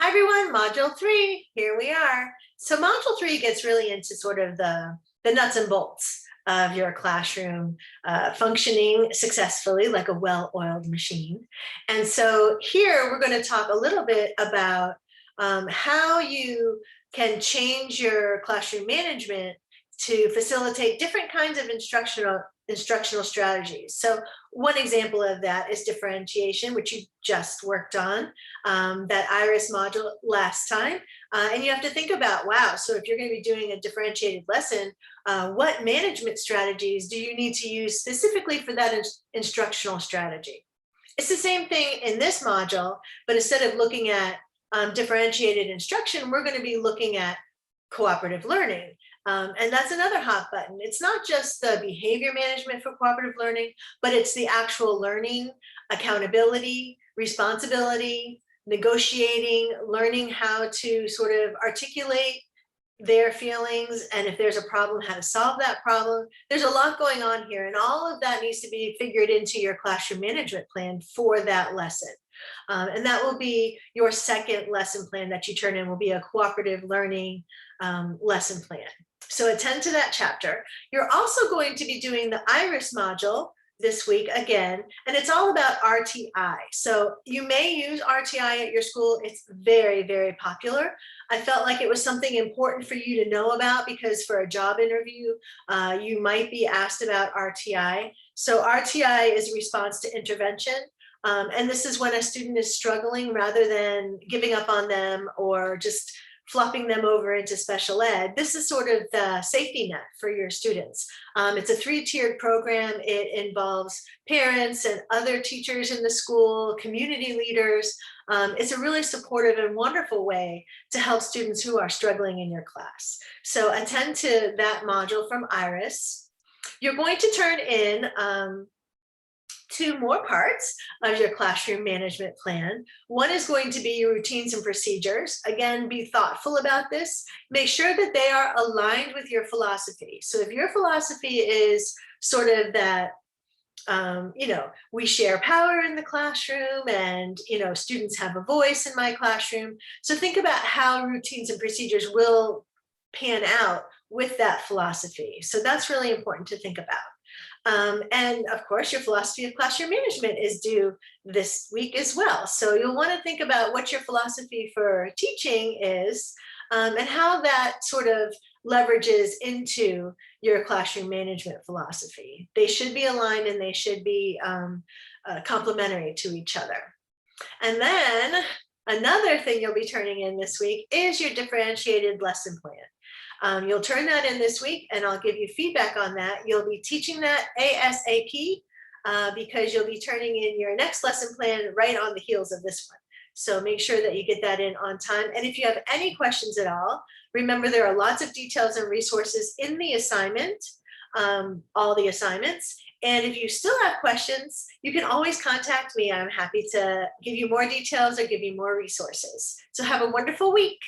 Hi everyone, Module 3, here we are. So Module 3 gets really into sort of the nuts and bolts of your classroom functioning successfully like a well-oiled machine. And so here we're going to talk a little bit about how you can change your classroom management to facilitate different kinds of instructional strategies. So one example of that is differentiation, which you just worked on, that IRIS module last time. And you have to think about, wow, so if you're going to be doing a differentiated lesson, what management strategies do you need to use specifically for that instructional strategy? It's the same thing in this module, but instead of looking at differentiated instruction, we're going to be looking at cooperative learning. And that's another hot button. It's not just the behavior management for cooperative learning, but it's the actual learning, accountability, responsibility, negotiating, learning how to sort of articulate their feelings, and if there's a problem, how to solve that problem. There's a lot going on here, and all of that needs to be figured into your classroom management plan for that lesson. And that will be your second lesson plan that you turn in, will be a cooperative learning lesson plan. So attend to that chapter. You're also going to be doing the IRIS module this week again, and it's all about RTI. So you may use RTI at your school. It's very, very popular. I felt like it was something important for you to know about because for a job interview, you might be asked about RTI. So RTI is response to intervention. And this is when a student is struggling rather than giving up on them or just flopping them over into special ed. This is sort of the safety net for your students. It's a 3-tiered program. It involves parents and other teachers in the school, community leaders. It's a really supportive and wonderful way to help students who are struggling in your class. So attend to that module from IRIS. You're going to turn in 2 more parts of your classroom management plan. One is going to be your routines and procedures. Again, be thoughtful about this. Make sure that they are aligned with your philosophy. So if your philosophy is sort of that, we share power in the classroom and, students have a voice in my classroom. So think about how routines and procedures will pan out with that philosophy. So that's really important to think about. And of course, your philosophy of classroom management is due this week as well. So you'll want to think about what your philosophy for teaching is and how that sort of leverages into your classroom management philosophy. They should be aligned and they should be complementary to each other. And then another thing you'll be turning in this week is your differentiated lesson plan. You'll turn that in this week and I'll give you feedback on that. You'll be teaching that ASAP because you'll be turning in your next lesson plan right on the heels of this one. So make sure that you get that in on time. And if you have any questions at all, remember there are lots of details and resources in the assignment, all the assignments. And if you still have questions, you can always contact me. I'm happy to give you more details or give you more resources. So have a wonderful week.